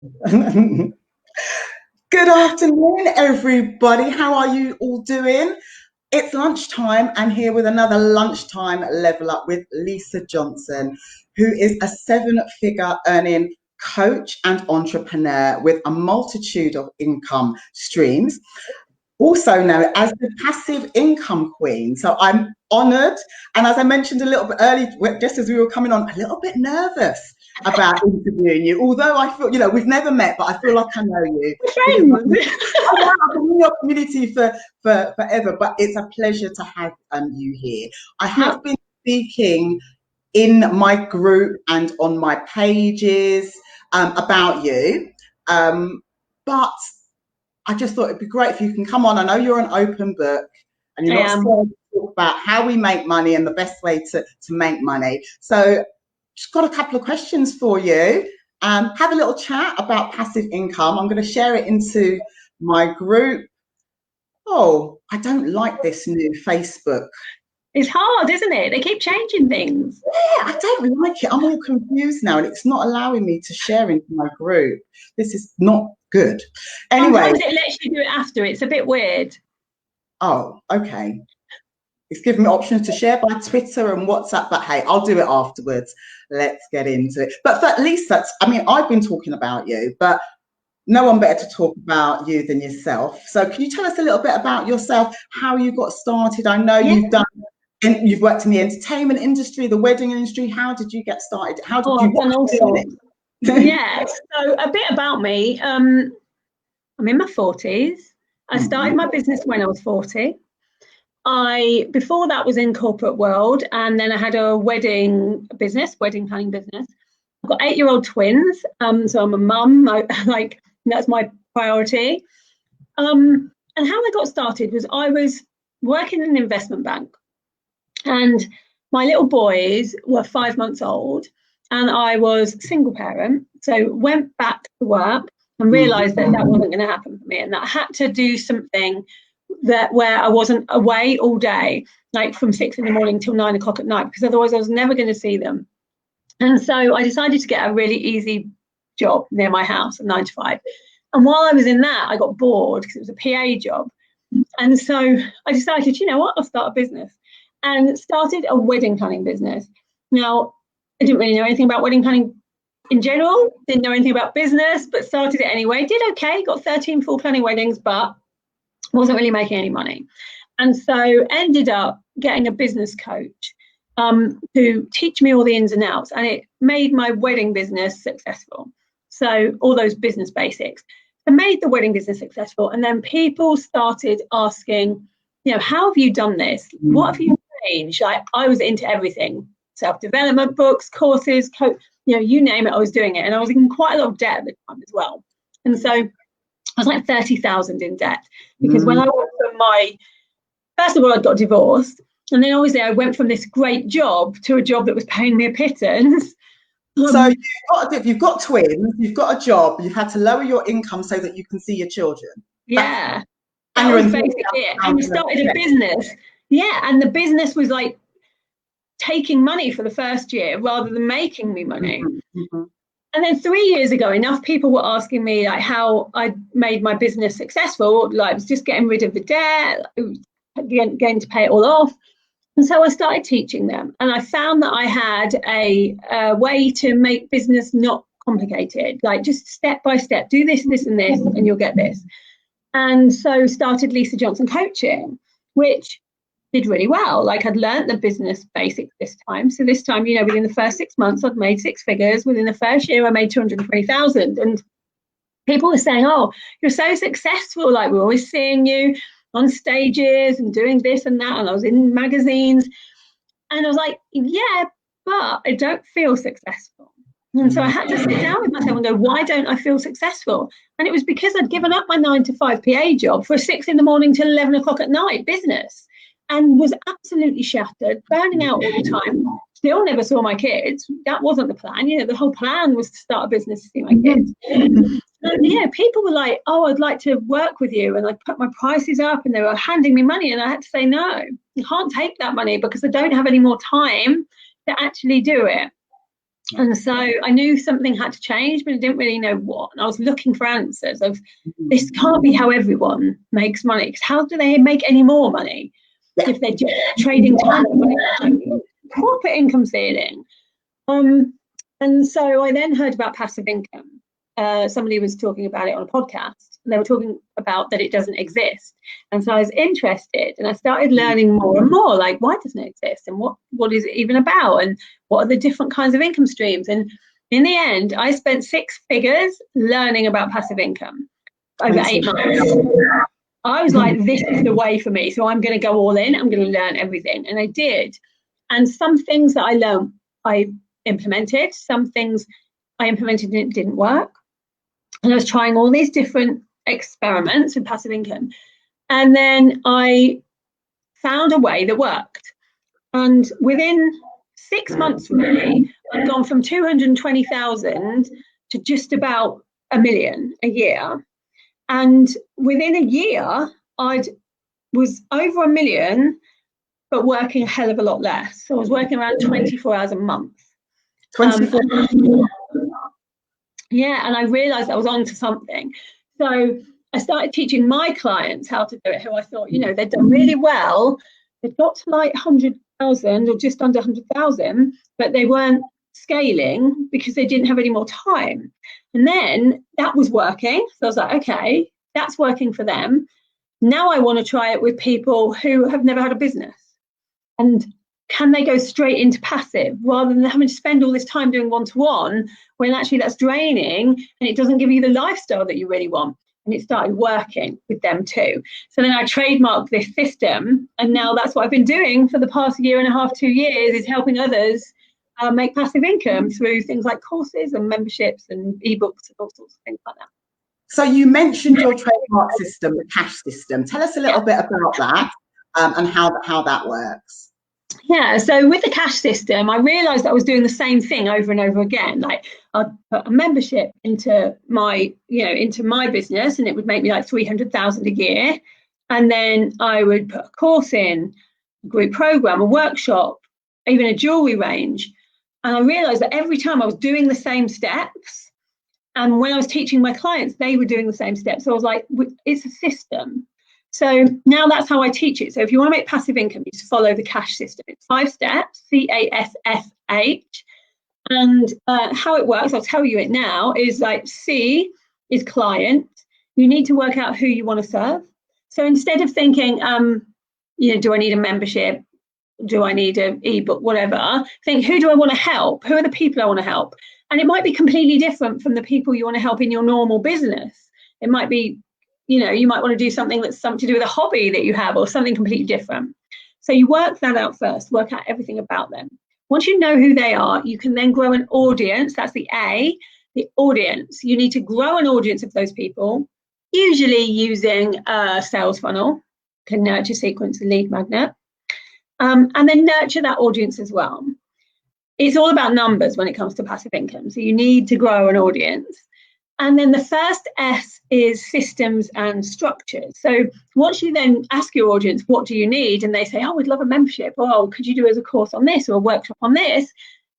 Good afternoon, everybody. How are you all doing? It's lunchtime, and here with another lunchtime level up with Lisa Johnson, who is a seven-figure earning coach and entrepreneur with a multitude of income streams, also known as the passive income queen. So I'm honored. And as I mentioned a little bit early, just as we were coming on, a little bit nervous about interviewing you. Although I feel, we've never met, but I feel like I know you. Friends. I've been in your community for forever, but it's a pleasure to have you here. I have been speaking in my group and on my pages about you, but I just thought it'd be great if you can come on. I know you're an open book and you're not scared to talk about how we make money and the best way to make money. So just got a couple of questions for you. Have a little chat about passive income. I'm going to share it into my group. Oh, I don't like this new Facebook. It's hard, isn't it? They keep changing things. Yeah, I don't like it. I'm all confused now and it's not allowing me to share into my group. This is not good. Anyway. Sometimes it lets you do it after. It's a bit weird. Oh, okay. It's giving me options to share by Twitter and WhatsApp, but hey, I'll do it afterwards. Let's get into it. But at least I've been talking about you, but no one better to talk about you than yourself. So can you tell us a little bit about yourself, how you got started? I know you've worked in the entertainment industry, the wedding industry. How did you get started? How did you done all sorts. Yeah, so a bit about me. I'm in my 40s. I started my business when I was 40. Before that was in corporate world, and then I had a wedding planning business. I've got 8-year-old twins, so I'm a mum. That's my priority. And how I got started was I was working in an investment bank, and my little boys were 5 months old, and I was single parent, so went back to work and realised that wasn't going to happen for me, and that I had to do something where I wasn't away all day, like from 6 a.m. till 9 o'clock at night, because otherwise I was never going to see them. And so I decided to get a really easy job near my house, a 9 to 5. And while I was in that, I got bored because it was a PA job. And so I decided, you know what, I'll start a business, and started a wedding planning business. Now, I didn't really know anything about wedding planning in general, didn't know anything about business, but started it anyway. Did okay, got 13 full planning weddings, but wasn't really making any money. And so ended up getting a business coach to teach me all the ins and outs, and it made my wedding business successful. So all those business basics. I made the wedding business successful, and then people started asking, how have you done this? What have you changed? I was into everything, self-development books, courses, you name it, I was doing it. And I was in quite a lot of debt at the time as well. And so I was like 30,000 in debt, because when I went from first of all, I got divorced. And then obviously I went from this great job to a job that was paying me a pittance. So you've got twins, you've got a job, you've had to lower your income so that you can see your children. Yeah. That was basically it. And I started a business. Yeah. And the business was like taking money for the first year rather than making me money. And then 3 years ago, enough people were asking me like how I made my business successful. Like I was just getting rid of the debt, going to pay it all off. And so I started teaching them, and I found that I had a way to make business not complicated, like just step by step, do this, this, and this, and you'll get this. And so started Lisa Johnson Coaching, which did really well. Like I'd learned the business basics this time. So this time, within the first 6 months, I'd made 6 figures. Within the first year, I made 220,000. And people were saying, "Oh, you're so successful. Like we're always seeing you on stages and doing this and that." And I was in magazines. And I was like, yeah, but I don't feel successful. And so I had to sit down with myself and go, why don't I feel successful? And it was because I'd given up my 9 to 5 PA job for a 6 a.m. till 11 o'clock at night business, and was absolutely shattered, burning out all the time. Still never saw my kids. That wasn't the plan. The whole plan was to start a business to see my kids. And people were like, "Oh, I'd like to work with you," and I put my prices up, and they were handing me money, and I had to say no. You can't take that money because I don't have any more time to actually do it. And so I knew something had to change, but I didn't really know what. And I was looking for answers of, this can't be how everyone makes money. Because how do they make any more money if they're just trading time? Proper income ceiling. And so I then heard about passive income. Somebody was talking about it on a podcast. And they were talking about that it doesn't exist. And so I was interested, and I started learning more and more, like, why doesn't it exist, and what is it even about, and what are the different kinds of income streams? And in the end, I spent 6 figures learning about passive income over 8 months. I was like, this is the way for me. So I'm going to go all in. I'm going to learn everything. And I did. And some things that I learned, I implemented. Some things I implemented and it didn't work. And I was trying all these different experiments with passive income. And then I found a way that worked. And within 6 months, really, I'd gone from 220,000 to just about $1 million a year. And within a year, I was over $1 million, but working a hell of a lot less. So I was working around 24 hours a month. 24 yeah, and I realized I was onto something. So I started teaching my clients how to do it, who I thought, they'd done really well. They'd got to like 100,000 or just under 100,000, but they weren't scaling because they didn't have any more time. And then that was working. So I was like, okay, that's working for them. Now I want to try it with people who have never had a business. And can they go straight into passive rather than having to spend all this time doing one-to-one when actually that's draining and it doesn't give you the lifestyle that you really want? And it started working with them too. So then I trademarked this system, and now that's what I've been doing for the past 1.5 to 2 years, is helping others make passive income through things like courses and memberships and ebooks and all sorts of things like that. So you mentioned your trademark system, the cash system. Tell us a little bit about that and how that works. Yeah, so with the cash system, I realized I was doing the same thing over and over again. Like, I'd put a membership into my business, and it would make me like 300,000 a year. And then I would put a course in, a group program, a workshop, even a jewelry range. And I realized that every time I was doing the same steps, and when I was teaching my clients, they were doing the same steps. So I was like, it's a system. So now that's how I teach it. So if you want to make passive income, you just follow the cash system. It's 5 steps, CASSH. And how it works, I'll tell you it now, is like C is client. You need to work out who you want to serve. So instead of thinking, do I need a membership? Do I need an ebook? Whatever. Think, who do I want to help? Who are the people I want to help? And it might be completely different from the people you want to help in your normal business. It might be, you might want to do something that's something to do with a hobby that you have, or something completely different. So you work that out first, work out everything about them. Once you know who they are, you can then grow an audience. That's the A, the audience. You need to grow an audience of those people, usually using a sales funnel, can nurture, sequence, and lead magnet, and then nurture that audience as well. It's all about numbers when it comes to passive income. So you need to grow an audience. And then the first S is systems and structures. So once you then ask your audience, what do you need? And they say, oh, we'd love a membership. Oh, could you do as a course on this or a workshop on this?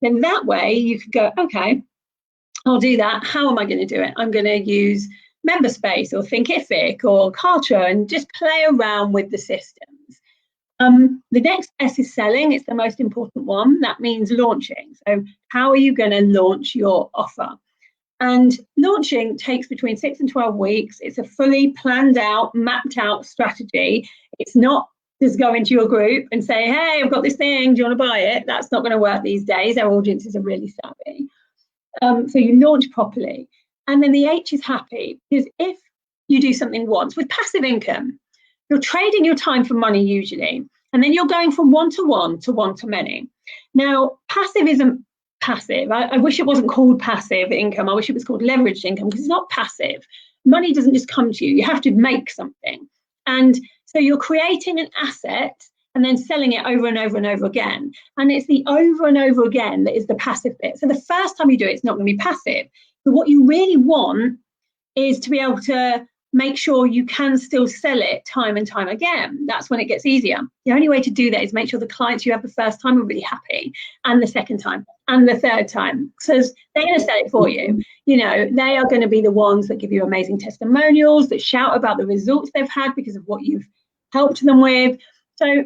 Then that way you could go, okay, I'll do that. How am I going to do it? I'm going to use MemberSpace or Thinkific or Kartra and just play around with the systems. The next S is selling. It's the most important one. That means launching. So how are you going to launch your offer? And launching takes between 6 and 12 weeks. It's a fully planned out, mapped out strategy. It's not just go into your group and say, hey, I've got this thing, do you want to buy it? That's not going to work these days. Our audiences are really savvy. So you launch properly. And then the H is happy, because if you do something once with passive income, you're trading your time for money usually, and then you're going from one-to-one to one-to-many. Now, passive isn't passive. I wish it wasn't called passive income. I wish it was called leveraged income, because it's not passive. Money doesn't just come to you. You have to make something. And so you're creating an asset and then selling it over and over and over again. And it's the over and over again that is the passive bit. So the first time you do it, it's not going to be passive. But what you really want is to be able to make sure you can still sell it time and time again. That's when it gets easier. The only way to do that is make sure the clients you have the first time are really happy, and the second time, and the third time. So they're going to sell it for you. You know, they are going to be the ones that give you amazing testimonials, that shout about the results they've had because of what you've helped them with. So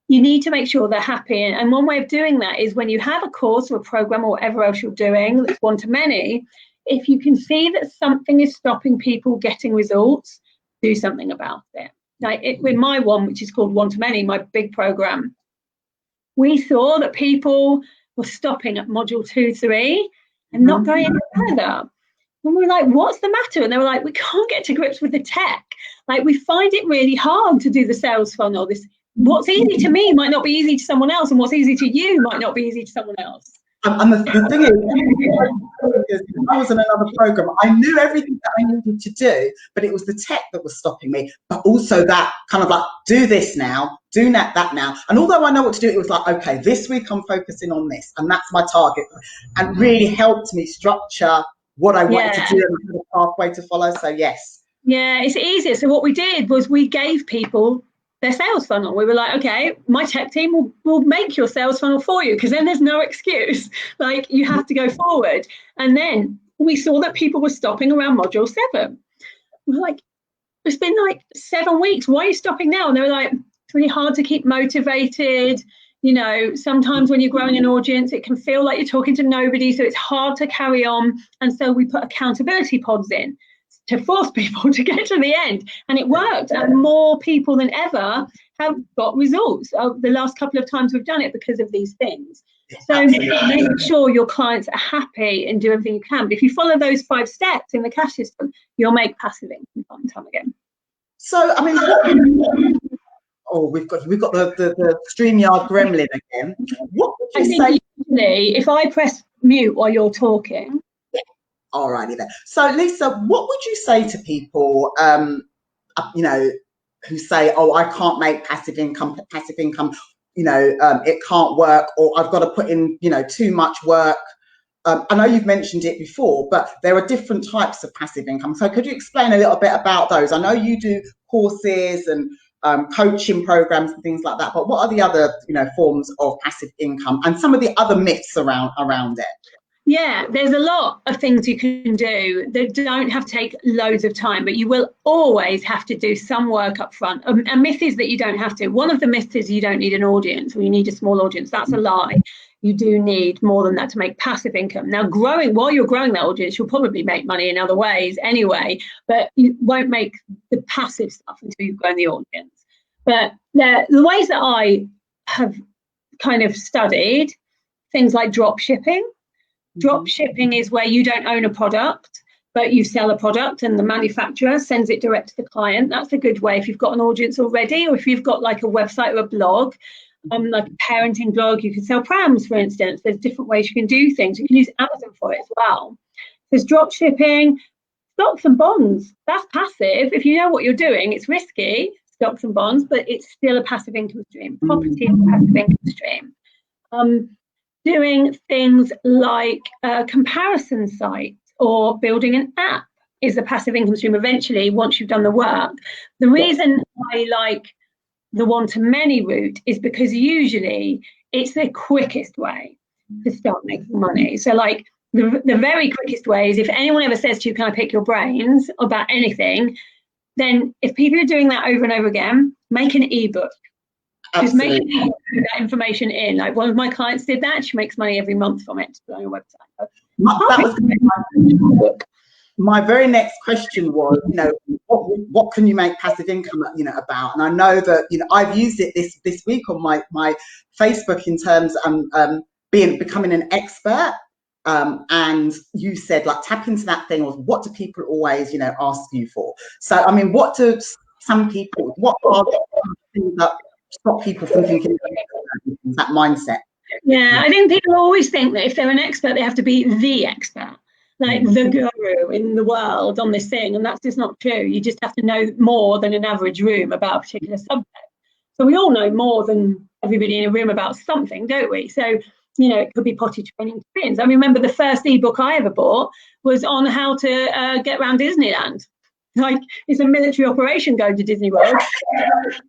you need to make sure they're happy. And one way of doing that is when you have a course or a program or whatever else you're doing that's one-to-many, if you can see that something is stopping people getting results, do something about it. Like with my one, which is called One-to-Many, my big program, we saw that people were stopping at module 2, 3 and not going any further. And we were like, what's the matter? And they were like, we can't get to grips with the tech. Like, we find it really hard to do the sales funnel. What's easy to me might not be easy to someone else, and what's easy to you might not be easy to someone else. And the thing is, if I was in another program, I knew everything that I needed to do, but it was the tech that was stopping me. But also that kind of like, do this now, do that now. And although I know what to do, it was like, okay, this week I'm focusing on this, and that's my target, and really helped me structure what I wanted to do and the pathway to follow. So yes. Yeah, it's easier. So what we did was we gave people their sales funnel. We were like, okay, my tech team will make your sales funnel for you, because then there's no excuse. Like, you have to go forward. And then we saw that people were stopping around module 7. We were like, it's been like 7 weeks. Why are you stopping now? And they were like, it's really hard to keep motivated. You know, sometimes when you're growing an audience, it can feel like you're talking to nobody. So it's hard to carry on. And so we put accountability pods in to force people to get to the end, and it worked, and more people than ever have got results the last couple of times we've done it because of these things. So make sure your clients are happy and do everything you can. But if you follow those 5 steps in the cash system, you'll make passive income time and time again. So I mean, we've got the StreamYard gremlin again. What would you say? Usually, if I press mute while you're talking. Alrighty then. So Lisa, what would you say to people, you know, who say, oh, I can't make passive income, you know, it can't work, or I've got to put in, you know, too much work. I know you've mentioned it before, but there are different types of passive income. So could you explain a little bit about those? I know you do courses and coaching programs and things like that, but what are the other, you know, forms of passive income and some of the other myths around it? Yeah, there's a lot of things you can do that don't have to take loads of time, but you will always have to do some work up front. A myth is that you don't have to. One of the myths is you don't need an audience, or you need a small audience. That's a lie. You do need more than that to make passive income. Now, while you're growing that audience, you'll probably make money in other ways anyway, but you won't make the passive stuff until you've grown the audience. But the ways that I have kind of studied, things like drop shipping. Drop shipping is where you don't own a product, but you sell a product and the manufacturer sends it direct to the client. That's a good way if you've got an audience already, or if you've got like a website or a blog, like a parenting blog. You can sell prams, for instance. There's different ways you can do things. You can use Amazon for it as well. There's drop shipping, stocks and bonds. That's passive. If you know what you're doing, it's risky, stocks and bonds, but it's still a passive income stream. Property is a passive income stream. Doing things like a comparison site or building an app is a passive income stream eventually once you've done the work. The reason I like the one-to-many route is because usually it's the quickest way to start making money. So like the very quickest way is if anyone ever says to you, can I pick your brains about anything, then if people are doing that over and over again, make an ebook. Just make that information in. Like one of my clients did that. She makes money every month from it to put on your website. My very next question was, you know, what can you make passive income, you know, about? And I know that, you know, I've used it this week on my Facebook in terms of becoming an expert. And you said, like, tap into that thing of what do people always, you know, ask you for? So I mean, what are the things that stop people from thinking that mindset? Yeah, I think people always think that if they're an expert, they have to be the expert, like the guru in the world on this thing, and that's just not true. You just have to know more than an average room about a particular subject. So we all know more than everybody in a room about something, don't we? So, you know, it could be potty training twins. I remember the first ebook I ever bought was on how to get around Disneyland. like it's a military operation going to Disney World.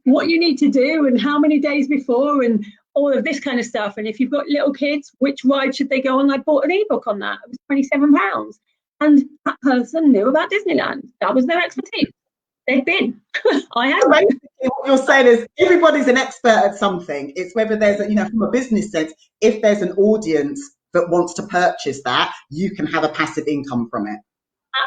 What you need to do and how many days before and all of this kind of stuff. And if you've got little kids, which ride should they go on? I bought an ebook on that. It was £27. And that person knew about Disneyland. That was their expertise. They'd been. I hadn't. Basically, what you're saying is everybody's an expert at something. It's whether there's a, from a business sense, if there's an audience that wants to purchase that, you can have a passive income from it.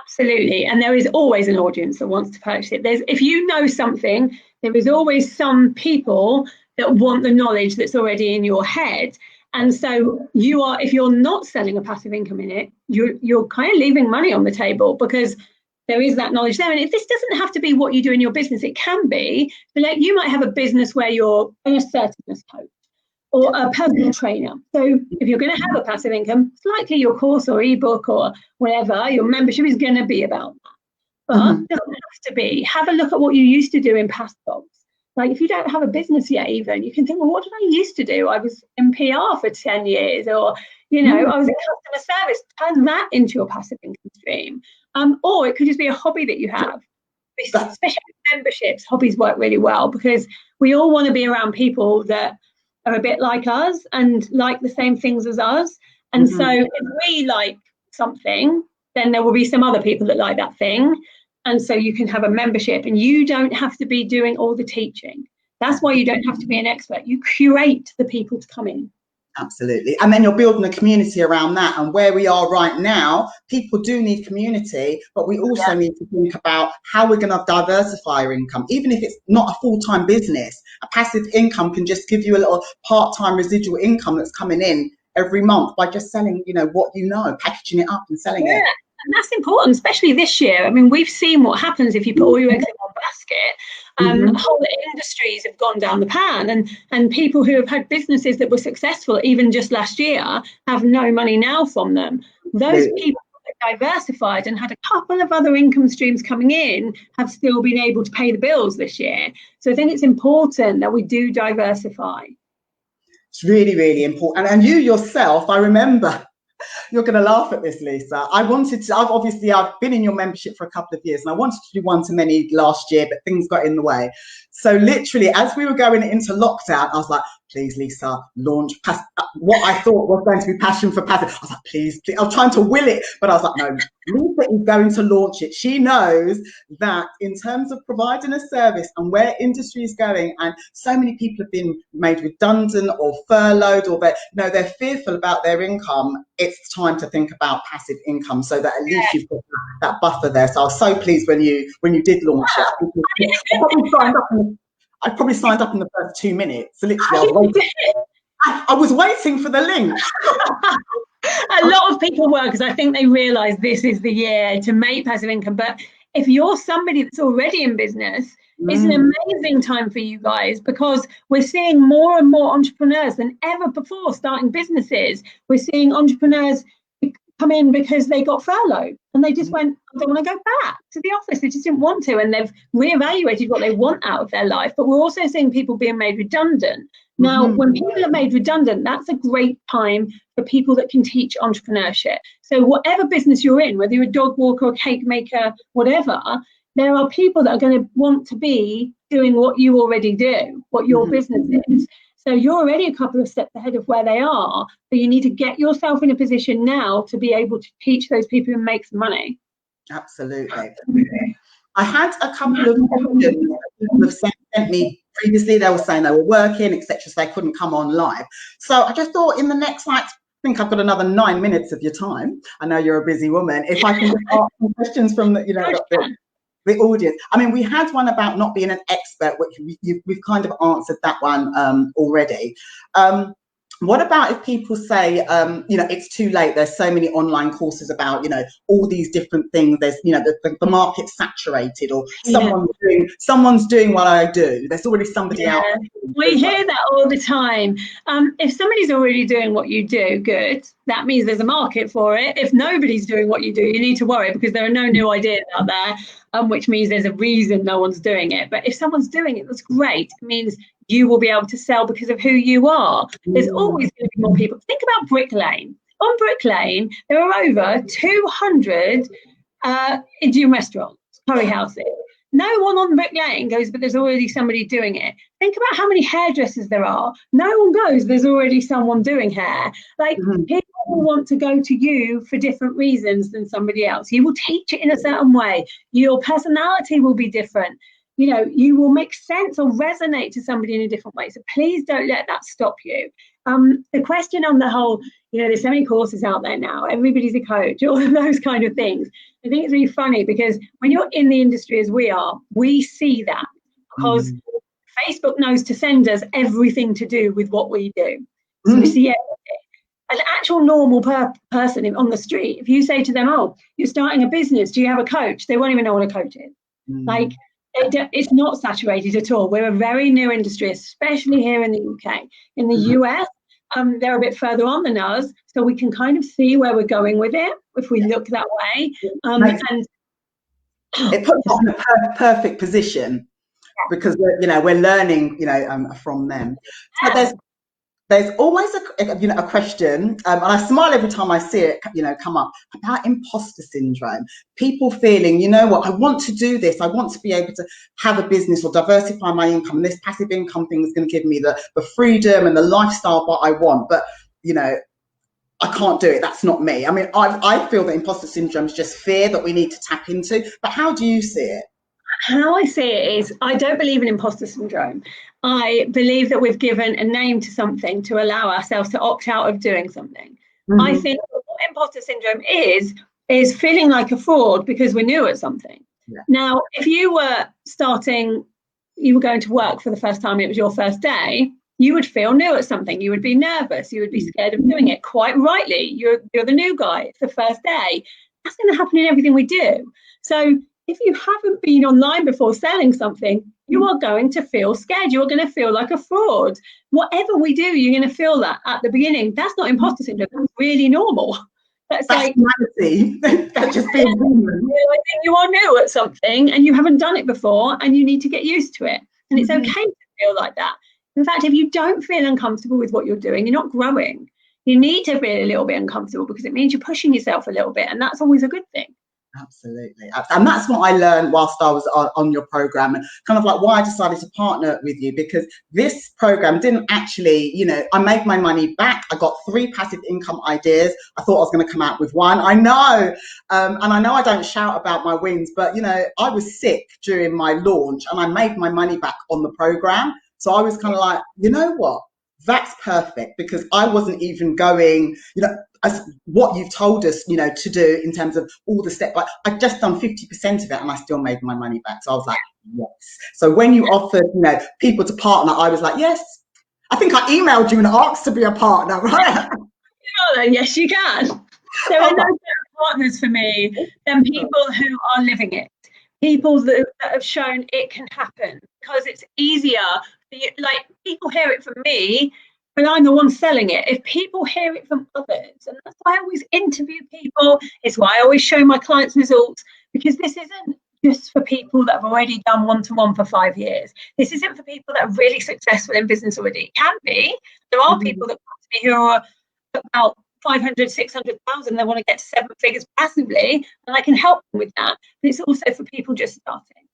Absolutely. And there is always an audience that wants to purchase it. If you know something, there is always some people that want the knowledge that's already in your head. And so if you're not selling a passive income in it, you're kind of leaving money on the table, because there is that knowledge there. And this doesn't have to be what you do in your business. It can be, but like you might have a business where you're an assertiveness coach or a personal trainer. So if you're going to have a passive income, it's likely your course or ebook or whatever, your membership is going to be about that. But it doesn't have to be. Have a look at what you used to do in past jobs. Like if you don't have a business yet even, you can think, well, what did I used to do? I was in PR for 10 years, or, I was in customer service. Turn that into your passive income stream. Or it could just be a hobby that you have. Especially with memberships, hobbies work really well, because we all want to be around people that are a bit like us and like the same things as us. And so if we like something, then there will be some other people that like that thing. And so you can have a membership and you don't have to be doing all the teaching. That's why you don't have to be an expert. You curate the people to come in. Absolutely. And then you're building a community around that. And where we are right now, people do need community, but we also need to think about how we're going to diversify our income. Even if it's not a full-time business, a passive income can just give you a little part-time residual income that's coming in every month by just selling, what packaging it up and selling it. And that's important, especially this year. I mean, we've seen what happens if you put all your eggs in one basket. Whole industries have gone down the pan, and people who have had businesses that were successful even just last year have no money now from them. Those people that diversified and had a couple of other income streams coming in have still been able to pay the bills this year. So I think it's important that we do diversify. It's really, really important. And you yourself, I remember, you're going to laugh at this, Lisa. I've been in your membership for a couple of years, and I wanted to do one-to-many last year, but things got in the way. So literally, as we were going into lockdown, I was like, please, Lisa, launch what I thought was going to be passion for passive. I was like, please. I was trying to will it, but I was like, no, Lisa is going to launch it. She knows that in terms of providing a service and where industry is going, and so many people have been made redundant or furloughed, or they're fearful about their income. It's time to think about passive income, so that at least you've got that buffer there. So I was so pleased when you did launch it. I probably signed up in the first 2 minutes. So literally, I was waiting for the link. A lot of people were, because I think they realise this is the year to make passive income. But if you're somebody that's already in business, it's an amazing time for you guys, because we're seeing more and more entrepreneurs than ever before starting businesses. We're seeing entrepreneurs come in because they got furloughed and they just went, I don't want to go back to the office. They just didn't want to, and they've reevaluated what they want out of their life. But we're also seeing people being made redundant. Now, when people are made redundant, that's a great time for people that can teach entrepreneurship. So whatever business you're in, whether you're a dog walker, a cake maker, whatever, there are people that are going to want to be doing what you already do, what your business is. So you're already a couple of steps ahead of where they are, but you need to get yourself in a position now to be able to teach those people and make some money. Absolutely. I had a couple of people have sent me previously. They were saying they were working, etc., so they couldn't come on live. So I just thought, in the next, I think I've got another 9 minutes of your time. I know you're a busy woman. If I can just ask some questions from the audience. I mean, we had one about not being an expert, which we've kind of answered that one already. What about if people say, it's too late, there's so many online courses about, all these different things, there's, the market's saturated, or someone's doing what I do, there's already somebody out there. We hear that all the time. If somebody's already doing what you do, good, that means there's a market for it. If nobody's doing what you do, you need to worry, because there are no new ideas out there, which means there's a reason no one's doing it. But if someone's doing it, that's great. It means you will be able to sell because of who you are. There's always going to be more people. Think about Brick Lane. On Brick Lane, there are over 200 Indian restaurants. curry houses. No one on Brick Lane goes, but there's already somebody doing it. Think about how many hairdressers there are. No one goes, there's already someone doing hair. Like, people will want to go to you for different reasons than somebody else. You will teach it in a certain way. Your personality will be different. You know, you will make sense or resonate to somebody in a different way. So please don't let that stop you. The question on the whole, you know, there's so many courses out there now, everybody's a coach, all of those kind of things. I think it's really funny because when you're in the industry as we are, we see that because Facebook knows to send us everything to do with what we do. So we see everything. An actual normal person on the street, if you say to them, oh, you're starting a business, do you have a coach? They won't even know what a coach is. Like, it's not saturated at all. We're a very new industry, especially here in the UK. In the US, they're a bit further on than us, so we can kind of see where we're going with it if we look that way. And it puts us in a perfect position because we're learning, from them. So there's always a question, and I smile every time I see it, come up about imposter syndrome. People feeling, you know what, I want to do this. I want to be able to have a business or diversify my income. And this passive income thing is going to give me the freedom and the lifestyle that I want. But, I can't do it. That's not me. I mean, I feel that imposter syndrome is just fear that we need to tap into. But how do you see it? How I see it is, I don't believe in imposter syndrome. I believe that we've given a name to something to allow ourselves to opt out of doing something. I think what imposter syndrome is feeling like a fraud because we're new at something. Now, if you were going to work for the first time, it was your first day, you would feel new at something. You would be nervous. You would be scared of doing it. Quite rightly, you're the new guy. It's the first day. That's going to happen in everything we do. So if you haven't been online before selling something, you are going to feel scared. You're going to feel like a fraud. Whatever we do, you're going to feel that at the beginning. That's not imposter syndrome. That's really normal. That's like humanity. That's just being human. You are new at something and you haven't done it before and you need to get used to it. And it's okay to feel like that. In fact, if you don't feel uncomfortable with what you're doing, you're not growing. You need to feel a little bit uncomfortable because it means you're pushing yourself a little bit. And that's always a good thing. Absolutely. And that's what I learned whilst I was on your program, and kind of like why I decided to partner with you, because this program didn't actually, I made my money back. I got 3 passive income ideas. I thought I was going to come out with 1. I know. And I know I don't shout about my wins, but, I was sick during my launch and I made my money back on the program. So I was kind of like, you know what? That's perfect, because I wasn't even going, as what you've told us, to do in terms of all the steps. Like, I'd just done 50% of it and I still made my money back. So I was like, yes. So when you offered, people to partner, I was like, yes. I think I emailed you and asked to be a partner, right? Yes, you can. There are no better partners for me than people who are living it. People that have shown it can happen, because it's easier. Like, people hear it from me, but I'm the one selling it. If people hear it from others, and that's why I always interview people, it's why I always show my clients results, because this isn't just for people that have already done one-to-one for 5 years. This isn't for people that are really successful in business already. It can be. There are people that come to me who are about 500, 600,000, they want to get to 7 figures passively, and I can help them with that. But it's also for people just starting.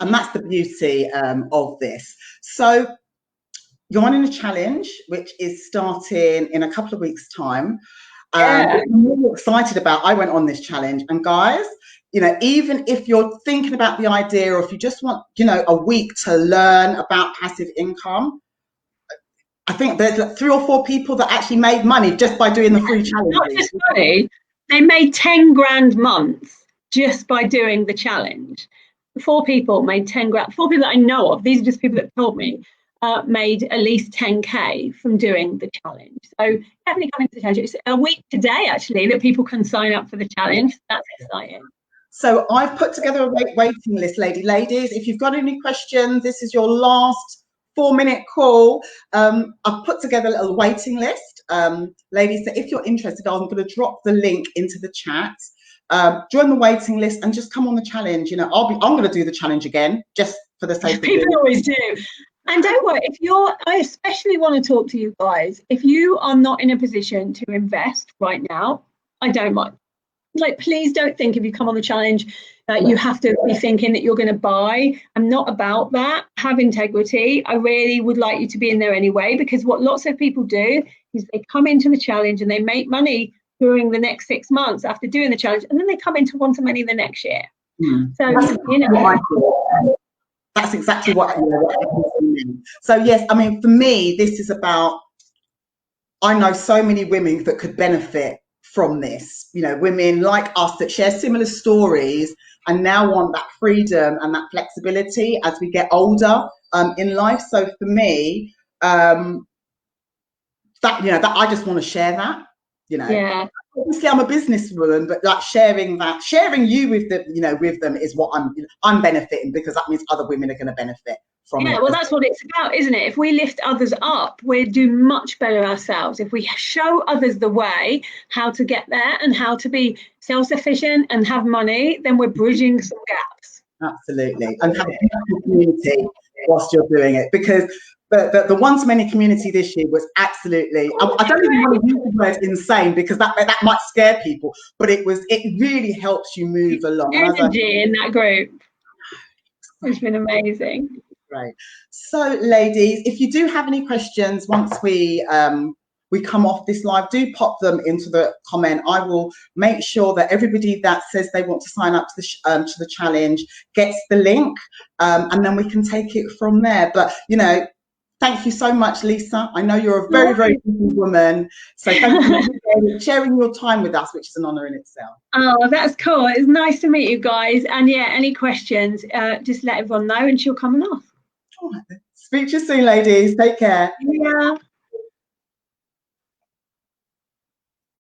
And that's the beauty of this. So you're running a challenge, which is starting in a couple of weeks' time. I'm really excited about. I went on this challenge, and guys, even if you're thinking about the idea, or if you just want, a week to learn about passive income, I think there's like 3 or 4 people that actually made money just by doing the free challenge. Not just money, they made 10 grand months just by doing the challenge. 4 people made 10 grand. 4 people that I know of, these are just people that told me, made at least 10K from doing the challenge. So definitely come into the challenge. It's a week today, actually, that people can sign up for the challenge. That's exciting. So I've put together a waiting list, ladies. If you've got any questions, this is your last 4-minute call. I've put together a little waiting list, ladies. So if you're interested, I'm going to drop the link into the chat. Join the waiting list and just come on the challenge. I'm going to do the challenge again, just for the sake of people always do. And don't worry, I especially want to talk to you guys. If you are not in a position to invest right now, I don't mind. Like, please don't think if you come on the challenge that you have to be thinking that you're going to buy. I'm not about that. Have integrity. I really would like you to be in there anyway, because what lots of people do is they come into the challenge and they make money during the next 6 months after doing the challenge, and then they come in to want some money the next year. So, you know. That's exactly what happens to me. So yes, I mean, for me, this is about, I know so many women that could benefit from this, you know, women like us that share similar stories and now want that freedom and that flexibility as we get older in life. So for me, that, you know, that I just want to share that, you know. Yeah. Obviously I'm a businesswoman, but like sharing you with the, you know, with them is what I'm benefiting, because that means other women are going to benefit from it. Yeah, well, that's what it's about, isn't it? If we lift others up, we do much better ourselves. If we show others the way, how to get there and how to be self-sufficient and have money, then we're bridging some gaps. Absolutely. And have a beautiful community whilst you're doing it, because the one-to-many community this year was absolutely, I don't even want to use the word insane, because that might scare people, but it really helps you move along. Energy in that group. It's been amazing. Right. So ladies, if you do have any questions once we come off this live, do pop them into the comment. I will make sure that everybody that says they want to sign up to the challenge gets the link, and then we can take it from there. But you know, thank you so much, Lisa. I know you're a very, very busy woman, so thank you for sharing your time with us, which is an honour in itself. Oh, that's cool. It's nice to meet you guys. And yeah, any questions, just let everyone know and she'll come on off. Speak to you soon, ladies. Take care. Yeah.